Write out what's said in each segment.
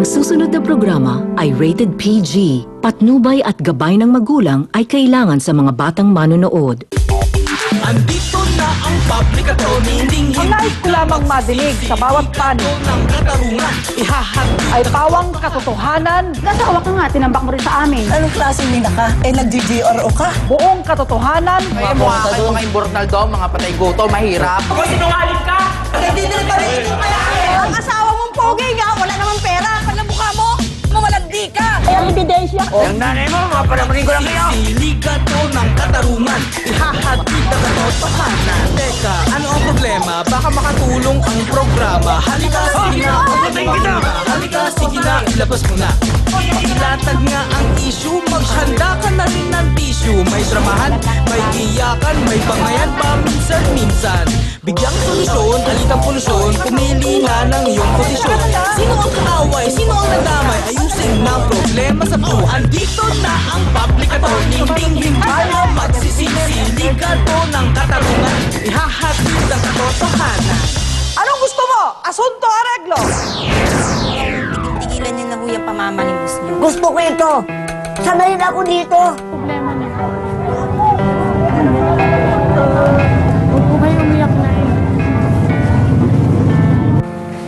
Ang susunod na programa ay rated PG. Patnubay at gabay ng magulang ay kailangan sa mga batang manonood. Andito na ang public attorney. Ang nais ko lamang madinig sa bawat panig ng katarungan, ihahatid ay pawang katotohanan, Gasawa ka nga, tinambak mo rin sa amin. Anong klase nina ka? Eh, nag-GGRO ka? buong katotohanan, Mga mukha kayo mga imburnal daw, mga patay guto, mahirap. Kung sinungaling ka, Hindi nila pa rin ito kaya. Ang asawa mong pogi nga, wala namang pera. Pala mukha mo, mamalandi ka. Ang ebidensya. Ang nanay mo, mga palamanin ko lang kayo. sisiligan to ng katarungan, ihahatid ang katotohanan. Teka, ano ang problema? Baka makatulong ang programa. Halika, sige na, halika, sige na, ilabas mo na. Ilatag nga ang issue, maghanda ka na rin ng tissue. May dramahan, may iyakan, may bangayan pa minsan-minsan. Bigyang solusyon, alitang polusyon, pumili na ng iyong posisyon. Sino ang kaaway? Sino ang nadamay? Ayusin na ang problema sa buhay. Dito na ang public attorney, hindi tayo magsisisiligan to ng katarungan. Ihahatid ang katotohanan. anong gusto mo? Asunto, areglo. Tigilan niyo na ho yung pamamalimos niyo. Gusto ko ito. Sanayin ako dito. Problema niya. Huwag po kayo umiyak na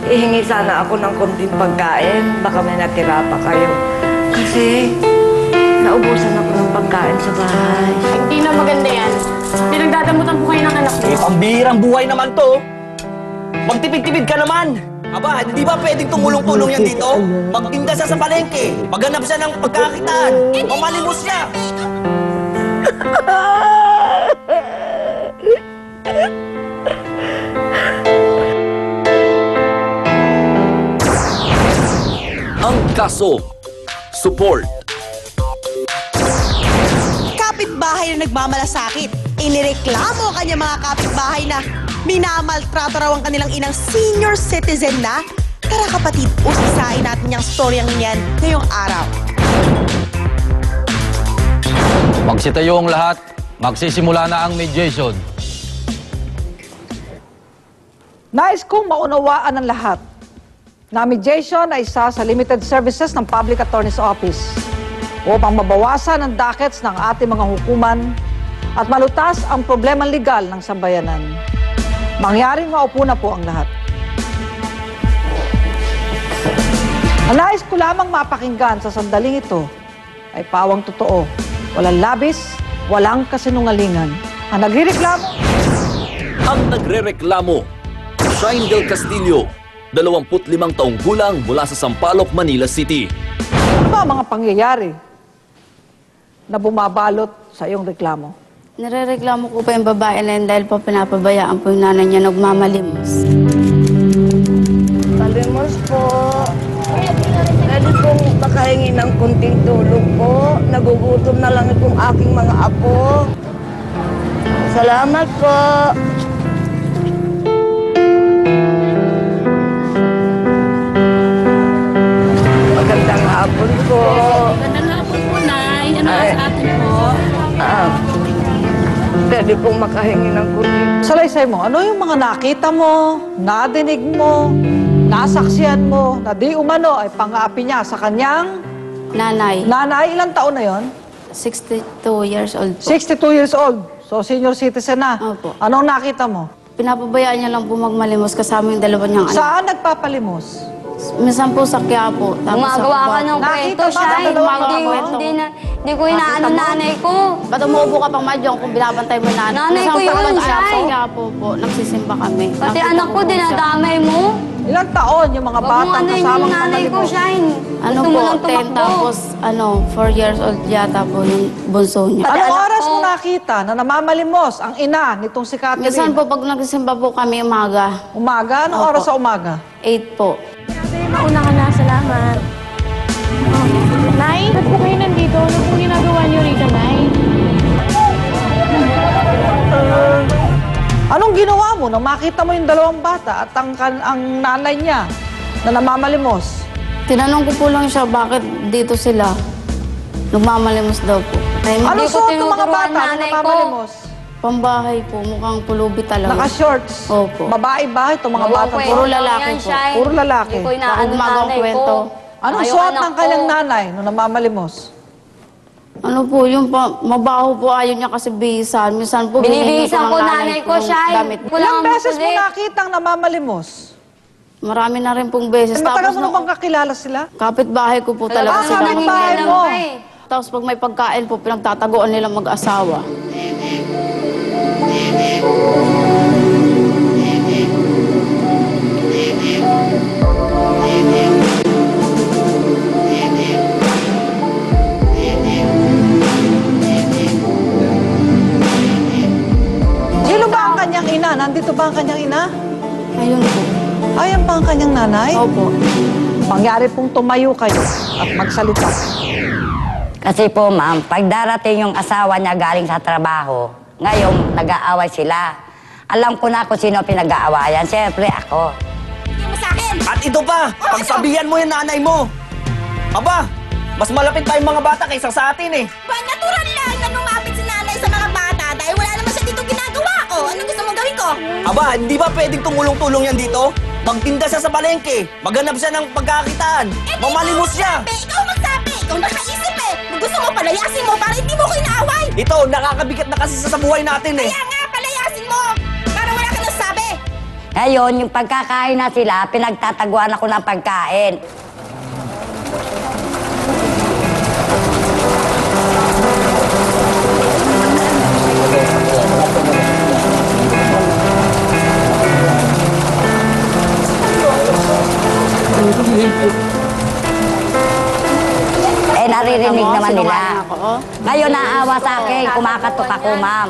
Ihingi sana ako ng konting pagkain. Baka may natira pa kayo. Kasi, naubusan ako ng pagkain sa bahay. Hindi na maganda yan. Pinagdadamutan po kayo ng anak niyo. Pambihirang buhay naman to. Magtipid-tipid ka naman. Aba, hindi ba pwedeng tumulong-tulong yan dito? Magtinda siya sa palengke. Maghanap siya ng pagkakitaan. Pamalimos siya. Ang kaso. Support. Kapitbahay na nagmamalasakit. Inireklamo kanya mga kapitbahay na minamaltrato raw ang kanilang inang senior citizen na. Tara kapatid, usisain natin yung storyang yan ngayong araw. Magsitayo ang lahat. Magsisimula na ang mediation. Nais kong maunawaan ng lahat na mediation ay isa sa limited services ng Public Attorney's Office upang mabawasan ang dockets ng ating mga hukuman at malutas ang problemang legal ng sambayanan. Mangyaring maupo na po ang lahat. Ang nais ko lamang mapakinggan sa sandaling ito ay pawang totoo. Walang labis, walang kasinungalingan. Ang nagrereklamo, Ang nagrereklamo. Shine Del Castillo, 25 taong gulang mula sa Sampaloc, Manila City. ano ba ang mga pangyayari na bumabalot sa iyong reklamo? Nirereklamo ko pa yung babae na yun dahil po pinapabayaan po yung nanay niya nagmamalimos. Palimos po. Pwede pong makahingi ng konting tulong po. Nagugutom na lang itong aking mga apo. Salamat po. Magandang hapon po. Magandang hapon po, Nay. Ano sa atin po? Pwede pong makahingi ng konting Salaysay mo, ano yung mga nakita mo, nadinig mo, nasaksihan mo, na di umano ay pang-aapi niya sa kanyang Nanay, nanay? Ilang taon na yon? 62 years old po. 62 years old. So, senior citizen na. Opo. Anong nakita mo? Pinapabayaan niya lang po magmalimos kasama yung dalawa niyang anak. Saan nagpapalimos? Minsan po sa Quiapo. Gumagawa ka ng kwento, Nakita ba siya. ang dalawang Hindi ko inaano nanay ko. Ba't umuubo ka pang madyong kung binabantay mo na? Nanay ko Minsan yun, po sa Shay. Quiapo po, nagsisimba kami. Pati Nakita anak ko, po siya. dinadamay mo. Ilang taon yung mga Huwag mo batang ano yung kasamang nanay ko, pamalimos? Shine. Ano Gusto mo po, lang 10 tumakbo. tapos 4 years old yata po yung bunso niya. Anong anak oras ko. mo nakita na namamalimos ang ina nitong si Minsan Catherine? po pag nagsimba po kami umaga, Umaga? Anong Opo. oras sa umaga? 8 po. Mauna ka na, salamat. Nay, ba't po kayo nandito? Ano pong ginagawa niyo rito, Nay? Anong ginawa mo nang makita mo yung dalawang bata at ang nanay niya na namamalimos? Tinanong ko po lang siya bakit dito sila. Nagmamalimos daw po. Anong suot ng mga bata na nanay ko. namamalimos? Pambahay po, mukhang pulubi talaga. Naka-shorts? Opo. Babae ba itong mga Walang bata? kwento Puro lang lalaki yan, po. Shine. Puro lalaki. Hindi ko Baka inaano umagang nanay kwento. ko. Anong Ayaw suot anak ng kanyang ko. nanay nung namamalimos? Ano po, yung mabaho po ayaw niya kasi bihisan. Minsan po, Binibihisan ko nanay ko, Shine. Damit. Ilang beses mo nakitang namamalimos? Marami na rin pong beses. Matagal Tapos mo na bang kakilala sila? kapitbahay ko po talaga Ah, sila. kapitbahay mo. Tapos pag may pagkain po, pinagtataguan nila mag-asawa. Sino ba ang kanyang ina? Nandito ba ang kanyang ina? Ayun po. Ayan ba ang kanyang nanay? Opo. Mangyari pong tumayo kayo at magsalita. Kasi po, ma'am, pag darating yung asawa niya galing sa trabaho, ngayon nag-aaway sila. Alam ko na kung sino pinag-aawayan. Siyempre, ako. At ito pa, pagsabihan mo yung nanay mo. Aba, mas malapit pa yung mga bata kaysa sa atin eh. Ba, natural lang na lumapit si nanay sa mga bata dahil wala naman siya dito ginagawa. O, anong gusto mong gawin ko? Aba, hindi ba pwedeng tumulong-tulong yan dito? Magtinda siya sa palengke, maghanap siya ng pagkakitaan, mamalimos siya. Ikaw magsabi, ikaw nakaisip eh. Kung gusto mo, palayasin mo para hindi mo ko inaaway. Ito, nakakabigat na kasi sa buhay natin eh. Kaya nga, palayasin mo. Para wala ka nang sabi. Ngayon, yung pagkakain na sila, pinagtataguan ako ng pagkain. Eh, naririnig naman nila. Ngayon, naawa sa akin, kumakatok ako, ma'am.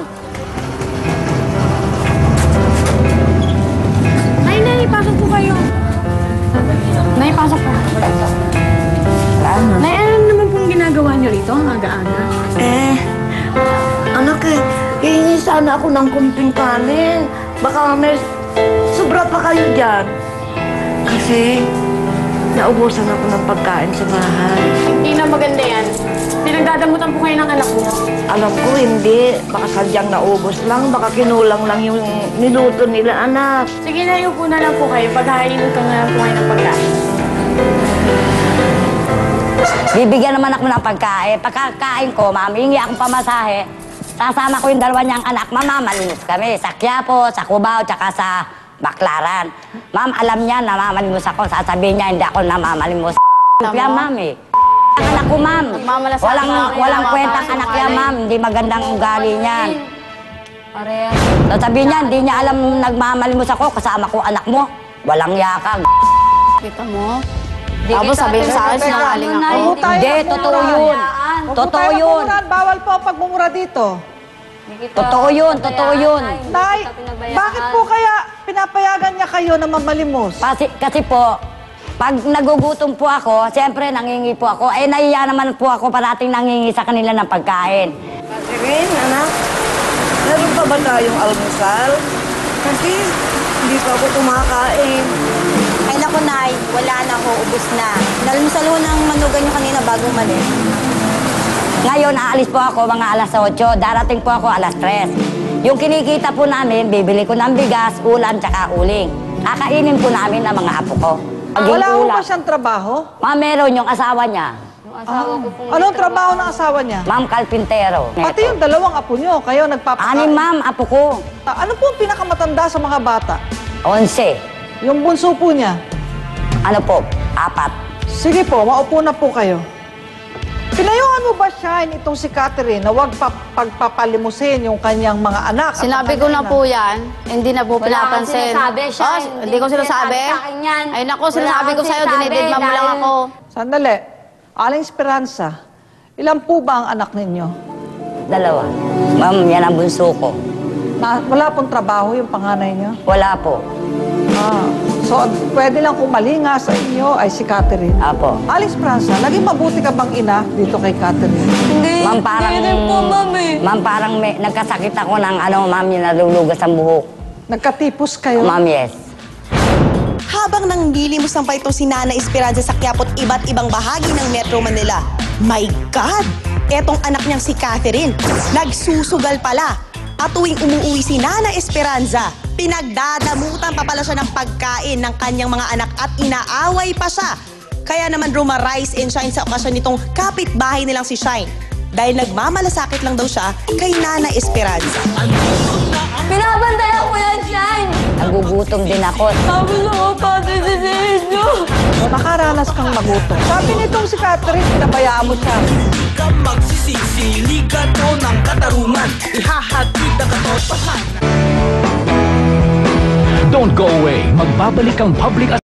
Nay, pasok po kayo. Nay, pasok po. Nay, ano naman pong ginagawa niyo rito, ang aga-aga? Anak eh, hihingi sana ako ng kunting kanin. Baka may sobra pa kayo dyan. Kasi naubusan ako ng pagkain sa bahay. Hindi na maganda yan. Pinagdadamutan po kayo ng anak mo. Alam ko hindi. Baka sadyang naubos lang. Baka kinulang lang yung niluto nila, anak. Sige na, upo na lang po kayo. Paghahainin ko na lang po kayo ng pagkain. Bibigyan naman ako ng pagkain. Pagkakain ko, ma'am, hingi akong pamasahe. Sasama ko yung dalawa niyang anak, mamamalimos kami. Sa Quiapo, sa Cubao, tsaka sa Baclaran. Ma'am, alam niya, namamalimos ako. Sasabihin niya, hindi ako namamalimos. Yan, ma'am, eh. Ang anak ko, ma'am. Walang kwentang anak yan, ma'am. Hindi magandang ugali niyan. Sasabihin niya, hindi niya alam nagmamalimos ako. Kasama ko anak mo. Walang yakag. Kita mo? Tapos sabihin sa akin, sinangaling ako. Hindi, totoo yun. Totoo yun. Bawal po ang pagmumura dito. Totoo yun, totoo yun. Nay, bakit po kaya pinapayagan niya kayo na mamalimos? Kasi po, pag nagugutom po ako, siyempre nangingi po ako. Eh, nahiya naman po ako parating nangingi sa kanila ng pagkain. Catherine, anak, meron pa ba tayong almusal? Kasi hindi pa ako kumakain. Ay naku, Nay, wala na ho, ubos na. Nalmusal ho ng manugan nyo kanina bago umalis. Ngayon, aalis po ako mga alas 8. Darating po ako alas 3. Yung kinikita po namin, bibili ko ng bigas, ulam, tsaka uling. Kakainin po namin ang mga apo ko. Wala ho ba siyang trabaho? Ma'am, meron yung asawa niya. Anong trabaho ng asawa niya? Ma'am, kalpintero. Pati yung dalawang apo niyo, kayo nagpapakain. 6, ma'am, apo ko. Ano po ang pinakamatanda sa mga bata? 11. Yung bunso po niya? Ano po? 4. Sige po, maupo na po kayo. Pinayuhan mo ba siya itong si Catherine na huwag pagpapalimusin yung kanyang mga anak? Sinabi ko na po yan, hindi na po pinapansin. siya, Hindi ko sinasabi. Ay naku, sinasabi ko sa'yo, dinididma mo lang ako. Sandali. Aling Esperanza, ilan po ba ang anak ninyo? 2. Ma'am, yan ang bunso ko. Wala pong trabaho yung panganay niyo? Wala po. So, pwede lang kumalinga sa inyo ay si Catherine. Apo. Aling Esperanza, naging mabuti ka bang ina dito kay Catherine? Ma'am, parang... Ma'am, parang nagkasakit ako ng ma'am, yung nalulugas ang buhok. Nagkatipos kayo? Ma'am, yes. Habang nanglilimusan pa itong si Nana Esperanza sa Quiapo't iba't ibang bahagi ng Metro Manila, my God! Etong anak niyang si Catherine, nagsusugal pala. At tuwing umuwi si Nana Esperanza, pinagdadamutan pa pala siya ng pagkain ng kanyang mga anak at inaaway pa siya Kaya naman rumarise and shine sa okasyon nitong kapitbahay nilang si Shine. Dahil nagmamalasakit lang daw siya kay Nana Esperanza. Pinabantayan ko yan, Shine! Nagugutom din ako. Sabi na ko, patitisihin nyo! Makaranas kang magutom. Sabi nitong si Catherine, pinabayaan mo siya. Hindi ka magsisisi, liga to ng katarungan. Ihahatid ang katotohanan. Don't go away. Magbabalik ang public